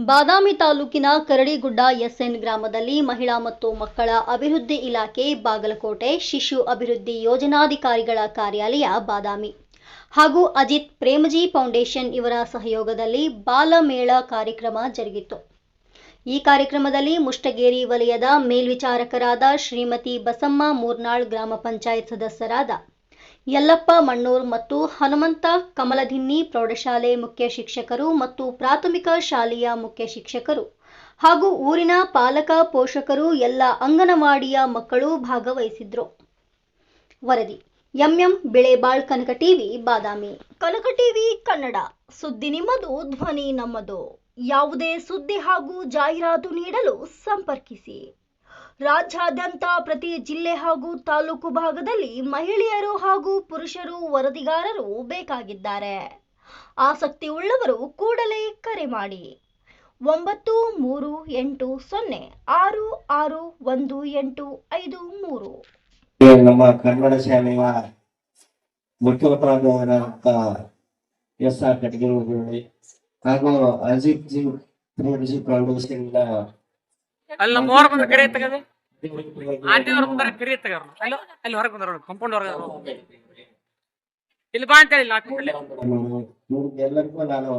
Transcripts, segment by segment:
ಬಾದಾಮಿ ತಾಲೂಕಿನ ಕರಡಿಗುಡ್ಡ ಎಸ್ಎನ್ ಗ್ರಾಮದಲ್ಲಿ ಮಹಿಳಾ ಮತ್ತು ಮಕ್ಕಳ ಅಭಿವೃದ್ಧಿ ಇಲಾಖೆ ಬಾಗಲಕೋಟೆ ಶಿಶು ಅಭಿವೃದ್ಧಿ ಯೋಜನಾಧಿಕಾರಿಗಳ ಕಾರ್ಯಾಲಯ ಬಾದಾಮಿ ಹಾಗೂ ಅಜಿತ್ ಪ್ರೇಮಜಿ ಫೌಂಡೇಶನ್ ಇವರ ಸಹಯೋಗದಲ್ಲಿ ಬಾಲಮೇಳ ಕಾರ್ಯಕ್ರಮ ಜರುಗಿತು. ಈ ಕಾರ್ಯಕ್ರಮದಲ್ಲಿ ಮುಷ್ಟಗೇರಿ ವಲಯದ ಮೇಲ್ವಿಚಾರಕರಾದ ಶ್ರೀಮತಿ ಬಸಮ್ಮ ಮೂರ್ನಾಳ್, ಗ್ರಾಮ ಪಂಚಾಯತ್ ಸದಸ್ಯರಾದ ಯಲ್ಲಪ್ಪ ಮಣ್ಣೂರ್ ಮತ್ತು ಹನುಮಂತ ಕಮಲದಿನ್ನಿ, ಪ್ರೌಢಶಾಲೆ ಮುಖ್ಯ ಶಿಕ್ಷಕರು ಮತ್ತು ಪ್ರಾಥಮಿಕ ಶಾಲೆಯ ಮುಖ್ಯ ಶಿಕ್ಷಕರು ಹಾಗೂ ಊರಿನ ಪಾಲಕ ಪೋಷಕರು, ಎಲ್ಲ ಅಂಗನವಾಡಿಯ ಮಕ್ಕಳು ಭಾಗವಹಿಸಿದ್ರು. ವರದಿ ಎಂಎಂ ಬಿಳೆಬಾಳ್, ಕನಕ ಟಿವಿ, ಬಾದಾಮಿ. ಕನಕ ಟಿವಿ ಕನ್ನಡ, ಸುದ್ದಿ ನಿಮ್ಮದು, ಧ್ವನಿ ನಮ್ಮದು. ಯಾವುದೇ ಸುದ್ದಿ ಹಾಗೂ ಜಾಹೀರಾತು ನೀಡಲು ಸಂಪರ್ಕಿಸಿ. ರಾಜ್ಯಾದ್ಯಂತ ಪ್ರತಿ ಜಿಲ್ಲೆ ಹಾಗೂ ತಾಲೂಕು ಭಾಗದಲ್ಲಿ ಮಹಿಳೆಯರು ಹಾಗೂ ಪುರುಷರು ವರದಿಗಾರರು ಬೇಕಾಗಿದ್ದಾರೆ. ಆಸಕ್ತಿ ಉಳ್ಳವರು ಕೂಡಲೇ ಕರೆ ಮಾಡಿ 9380661853. ನಮ್ಮ ಕನ್ನಡ ಶಾಲೆಯ ಮುಖ್ಯೋಪಾಧ್ಯಾಯರಾದಂತ ಎಸ್.ಆರ್. ಕಟಗಿರಿ ಹಾಗೂ ಅಜಿತ್ ಜಿ ಪ್ರೇಮಜಿ ಫೌಂಡೇಶನ್ ಅಲ್ಲಿ ಮೂವರು ಬಂದ್ರೆ ಕರೆ ತಗದು ಆಂಟಿ ಅವ್ರ ಬಂದ್ರೆ ಕರೆ ತಗರು ಅಲ್ಲಿ ಹೊರಗೆ ಬಂದ್ರು ಕಂಪೌಂಡ್ ಹೊರಗೆ ಇಲ್ಲಿ ಬಾ ಅಂತ ಹೇಳಿ ಎಲ್ಲರಿಗೂ ನಾನು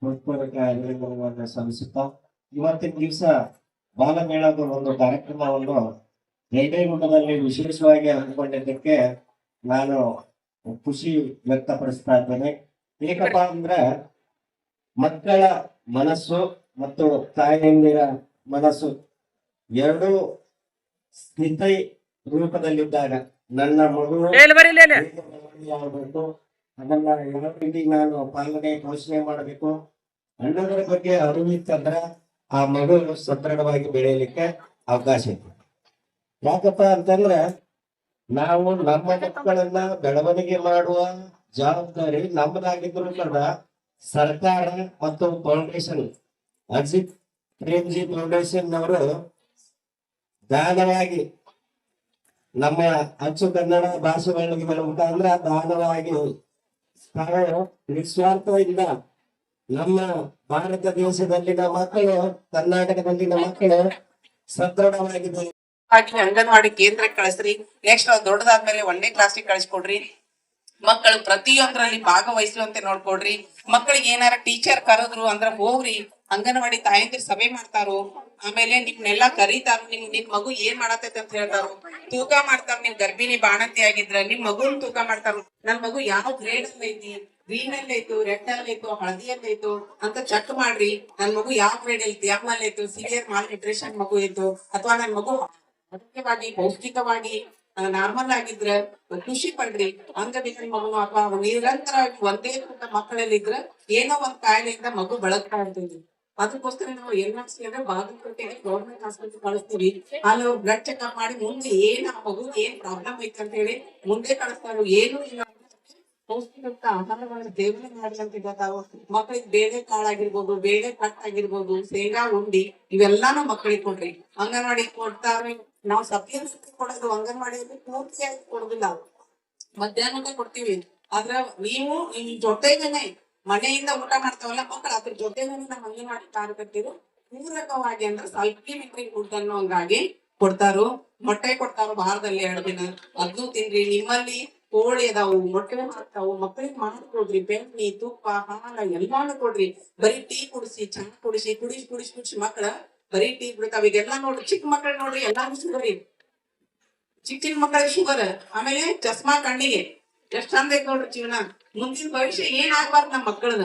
ಹೃತ್ಪೂರ್ವಕ ಅಭಿನಂದನೆಗಳನ್ನು ಸಲ್ಲಿಸುತ್ತಾ ಇವತ್ತಿನ ದಿವಸ ಬಾಲಮೇಳದ ಒಂದು ಕಾರ್ಯಕ್ರಮವನ್ನು ರೇಟೇಗುಡ್ಡದಲ್ಲಿ ವಿಶೇಷವಾಗಿ ಹಮ್ಮಿಕೊಂಡಿದ್ದಕ್ಕೆ ನಾನು ಖುಷಿ ವ್ಯಕ್ತಪಡಿಸ್ತಾ ಇದ್ದೇನೆ. ಏಕಪ್ಪ ಅಂದ್ರೆ ಮಕ್ಕಳ ಮನಸ್ಸು ಮತ್ತು ತಾಯಿಯಂದಿರ ಮನಸ್ಸು ಎರಡೂ ಸ್ಥಿತಿ ರೂಪದಲ್ಲಿದ್ದಾಗ ನನ್ನ ಮಗು ಆಗಬೇಕು, ಅದನ್ನ ಯಾವ ರೀತಿ ನಾನು ಪಾಲನೆ ಪೋಷಣೆ ಮಾಡಬೇಕು ಅನ್ನೋದ್ರ ಬಗ್ಗೆ ಅರಿವಿತ್ತಂದ್ರೆ ಆ ಮಗು ಸದೃಢವಾಗಿ ಬೆಳೆಯಲಿಕ್ಕೆ ಅವಕಾಶ ಇದೆ. ಯಾಕಪ್ಪ ಅಂತಂದ್ರೆ ನಾವು ನಮ್ಮ ಮಕ್ಕಳನ್ನ ಬೆಳವಣಿಗೆ ಮಾಡುವ ಜವಾಬ್ದಾರಿ ನಮ್ಮದಾಗಿದ್ರು ಕೂಡ ಸರ್ಕಾರ ಮತ್ತು ಫೌಂಡೇಶನ್ ಅಜಿತ್ ಪ್ರೇಮ್ಜಿ ಫೌಂಡೇಶನ್ ಅವರು ದಾನವಾಗಿ ನಮ್ಮ ಅಚ್ಚು ಕನ್ನಡ ಭಾಷೆ ಬೆಳವಣಿಗೆ ಮುಖಾಂತರ ದಾನವಾಗಿ ನಿಸ್ವಾರ್ಥದಿಂದ ನಮ್ಮ ಭಾರತ ದೇಶದಲ್ಲಿನ ಮಕ್ಕಳು, ಕರ್ನಾಟಕದಲ್ಲಿನ ಮಕ್ಕಳು ಸದೃಢವಾಗಿದೆ. ಅಂಗನವಾಡಿ ಕೇಂದ್ರಕ್ಕೆ ಕಳಿಸ್ರಿ. ನೆಕ್ಸ್ಟ್ ದೊಡ್ಡದಾದ್ಮೇಲೆ 1ನೇ ಕ್ಲಾಸಿಗೆ ಕಳಿಸ್ಕೊಡ್ರಿ. ಮಕ್ಕಳು ಪ್ರತಿಯೊಂದರಲ್ಲಿ ಭಾಗವಹಿಸುವಂತೆ ನೋಡ್ಕೊಡ್ರಿ. ಮಕ್ಕಳಿಗೆ ಏನಾರ ಟೀಚರ್ ಕರೆದ್ರು ಅಂದ್ರ ಹೋಗ್ರಿ. ಅಂಗನವಾಡಿ ತಾಯಂದಿರು ಸಭೆ ಮಾಡ್ತಾರೋ, ಆಮೇಲೆ ನಿಮ್ನೆಲ್ಲಾ ಕರೀತಾರ. ನಿಮ್ ಮಗು ಏನ್ ಮಾಡತೈತೆ ಅಂತ ಹೇಳ್ತಾರೋ, ತೂಕ ಮಾಡ್ತಾರ. ನಿಮ್ ಗರ್ಭಿಣಿ ಬಾಣಂತಿ ಆಗಿದ್ರ ನಿಮ್ ಮಗುನ್ ತೂಕ ಮಾಡ್ತಾರ. ನನ್ ಮಗು ಯಾವ ಗ್ರೇಡ್ ಅಲ್ಲಿ ಐತಿ, ಗ್ರೀನ್ ಅಲ್ಲಿ ಐತು, ರೆಡ್ ಅಲ್ಲಿ ಐತು, ಹಳದಿಯಲ್ಲಿ ಐತು ಅಂತ ಚೆಕ್ ಮಾಡ್ರಿ. ನನ್ ಮಗು ಯಾವ ಗ್ರೇಡ್ ಐತಿ, ಎಂ ಅಲ್ಲಿ ಐತು, ಸಿವಿಯರ್ ಮಾಲ್ ನ್ಯೂಟ್ರಿಷನ್ ಮಗು ಐತು, ಅಥವಾ ನನ್ ಮಗು ಆರೋಗ್ಯವಾಗಿ ಪೌಷ್ಟಿಕವಾಗಿ ನಾರ್ಮಲ್ ಆಗಿದ್ರ ಖುಷಿ ಪಡ್ರಿ. ಅಂಗವಿಕಲ ಮಗು ಅಥವಾ ನಿರಂತರವಾಗಿ ಒಂದೇ ಮಕ್ಕಳಲ್ಲಿ ಇದ್ರ ಏನೋ ಒಂದ್ ಕಾಯಿಲೆಯಿಂದ ಮಗು ಬಳಕ್ತಾ ಇರ್ತೀವಿ. ಅದಕ್ಕೋಸ್ಕರ ನಾವು ಏನ್ ಮಾಡ್ತೀವಿ ಅಂದ್ರೆ ಬಾಗಲಕೋಟೆಗೆ ಗೌರ್ಮೆಂಟ್ ಹಾಸ್ಪಿಟಲ್ ಕಳಿಸ್ತೀವಿ. ಅಲ್ಲಿ ಅವ್ರು ಬ್ಲಡ್ ಚೆಕ್ಅಪ್ ಮಾಡಿ ಮುಂದೆ ಏನ್ ಆ ಮಗು ಏನ್ ಪ್ರಾಬ್ಲಮ್ ಐತೆ ಅಂತ ಹೇಳಿ ಮುಂದೆ ಕಳಿಸ್ತಾರೋ. ಏನು ಇಲ್ಲ ಪೌಷ್ಟಿಕಯುಕ್ತ ಆಹಾರಗಳನ್ನು ಸೇವನೆ ಮಾಡ್ಲಂತ ಗೊತ್ತಾವ. ಮಕ್ಕಳಿಗೆ ಬೇಳೆ ಕಾಳಾಗಿರ್ಬೋದು, ಬೇಳೆ ಕಟ್ ಆಗಿರ್ಬೋದು, ಶೇಂಗಾ ಉಂಡಿ ಇವೆಲ್ಲಾನು ಮಕ್ಕಳಿಗೆ ಕೊಡ್ರಿ. ಅಂಗನವಾಡಿ ಕೊಡ್ತಾರೆ. ನಾವು ಸಫಿಯನ್ಸ್ ಕೊಡೋದು ಅಂಗನವಾಡಿಯಲ್ಲಿ ಪೂರ್ತಿಯಾಗಿ ಕೊಡುದಿಲ್ಲ, ಮಧ್ಯಾಹ್ನಕ್ಕೆ ಕೊಡ್ತೀವಿ. ಆದ್ರ ನೀವು ನಿಮ್ ಜೊತೆಗೇನೆ ಮನೆಯಿಂದ ಊಟ ಮಾಡ್ತಾವಲ್ಲ ಮಕ್ಕಳು, ಅದ್ರ ಜೊತೆಗೇನೆ ನಮ್ಮ ಅಂಗನವಾಡಿ ಕಾರ್ಯಕರ್ತರು ಪೂರಕವಾಗಿ ಅಂದ್ರೆ ಸಪ್ಲಿಮೆಂಟರಿ ಫುಡ್ ಅನ್ನೋ ಹಂಗಾಗಿ ಕೊಡ್ತಾರೋ. ಮೊಟ್ಟೆ ಕೊಡ್ತಾರೋ ವಾರದಲ್ಲಿ 2 ದಿನ, ಅದನ್ನು ತಿನ್ರಿ. ನಿಮ್ಮಲ್ಲಿ ಕೋಳಿ ಅದಾವು, ಮೊಟ್ಟೆ ಮಾಡ್ತಾವು, ಮಕ್ಕಳಿಗೆ ಮಾಡ್ಕೊಡ್ರಿ. ಬೆಣ್ಣೆ, ತುಪ್ಪ, ಹಾಲ ಎಲ್ಲಾನು ಕೊಡ್ರಿ. ಬರೀ ಟೀ ಕುಡಿಸಿ, ಚಹಾ ಕುಡಿಸಿ, ಕುಡಿಸಿ ಮಕ್ಕಳ ಬರೀ ಟೀ ಬಿಡ್ತಾವ. ಈಗೆಲ್ಲಾ ನೋಡ್ರಿ ಚಿಕ್ಕ ಮಕ್ಕಳು ನೋಡ್ರಿ ಎಲ್ಲಾರು ಶುಗರ್, ಚಿಕ್ಕ ಮಕ್ಕಳಿಗೆ ಶುಗರ್, ಆಮೇಲೆ ಚಸ್ಮಾ ಕಣ್ಣಿಗೆ. ಎಷ್ಟ್ ಚಂದ ಐತಿ ನೋಡ್ರಿ ಜೀವನ. ಮುಂದಿನ ಭವಿಷ್ಯ ಏನ್ ಆಗ್ಬಾರ್ದು ನಮ್ಮ ಮಕ್ಕಳದ.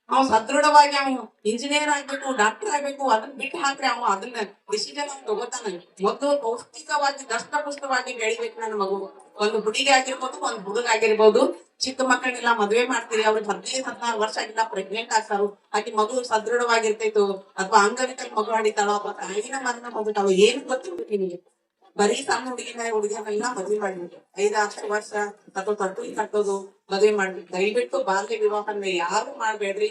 ಅವ್ ಸದೃಢವಾಗಿ ಅವ್ ಇಂಜಿನಿಯರ್ ಆಗ್ಬೇಕು, ಡಾಕ್ಟರ್ ಆಗ್ಬೇಕು, ಅದನ್ನ ಬಿಟ್ಟು ಹಾಕ್ರಿ. ಅವ ಅದನ್ನ ಡಿಸಿಷನ್ ತಗೋತಾನ. ಮೊದಲು ಪೌಷ್ಟಿಕವಾಗಿ ದಷ್ಟಪುಷ್ಟವಾಗಿ ಬೆಳಿಬೇಕು ನನ್ನ ಮಗು. ಒಂದು ಹುಡುಗಿ ಆಗಿರ್ಬೋದು, ಒಂದು ಹುಡುಗ ಆಗಿರ್ಬೋದು. ಚಿಕ್ಕ ಮಕ್ಕಳನ್ನೆಲ್ಲ ಮದ್ವೆ ಮಾಡ್ತೀರಿ, ಅವ್ರಿಗೆ 15-16 ವರ್ಷ ಆಗಿಲ್ಲ ಪ್ರೆಗ್ನೆಂಟ್ ಆಗ್ತಾರು. ಆಕಿ ಮಗು ಸದೃಢವಾಗಿರ್ತೈತು ಅಥವಾ ಅಂಗವಿಕಲ ಮಗು ಆಡಿತಾಳೋ ಅಥವಾ ತಾಯಿನ ಮರಣ ಹೋಗ್ಬಿಟ್ಟಾವ, ಏನ್ ಗೊತ್ತಿರ್ಬೇಕು ನಿಮಗೆ. ಬರೀ ಸಣ್ಣ ಹುಡುಗಿಯನ್ನೆಲ್ಲ ಮದ್ವೆ ಮಾಡ್ಬಿಟ್ಟು 5-6 ವರ್ಷ ಅಥವಾ ತೊಟ್ಟಲಿ ಕಟ್ಟೋದು ಮದ್ವೆ ಮಾಡ್ಬಿಟ್ಟು. ದಯವಿಟ್ಟು ಬಾಲ್ಯ ವಿವಾಹನ ಯಾರು ಮಾಡ್ಬೇಡ್ರಿ.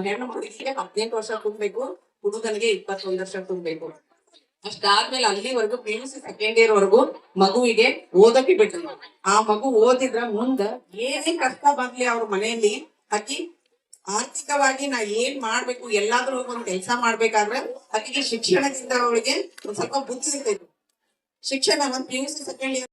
ಹೆಣ್ಣು ಹುಡುಗಿಗೆ 18 ವರ್ಷ ತುಂಬಬೇಕು, ಹುಡುಗನಿಗೆ 21 ವರ್ಷ ತುಂಬಬೇಕು. ಅಷ್ಟಾದ್ಮೇಲೆ ಅಲ್ಲಿವರೆಗೂ PUC ಸೆಕೆಂಡ್ ಇಯರ್ ವರೆಗೂ ಮಗುವಿಗೆ ಓದಕ್ಕೆ ಬಿಟ್ಟರು. ಆ ಮಗು ಓದಿದ್ರ ಮುಂದ ಏನೇ ಕಷ್ಟ ಬರ್ಲಿ ಅವ್ರ ಮನೆಯಲ್ಲಿ ಆಕಿ ಆರ್ಥಿಕವಾಗಿ ನಾ ಏನ್ ಮಾಡ್ಬೇಕು ಎಲ್ಲಾದ್ರೂ ಹೋಗಿ ಒಂದ್ ಕೆಲಸ ಮಾಡ್ಬೇಕಾದ್ರೆ ಅದಕ್ಕೆ ಶಿಕ್ಷಣದಿಂದ ಅವಳಿಗೆ ಒಂದ್ ಸ್ವಲ್ಪ ಬುದ್ಧಿ ಇರ್ತೈತಿ. ಶಿಕ್ಷಣ ಒಂದ್ PUC ಸೆಕೆಂಡ್ ಇಯರ್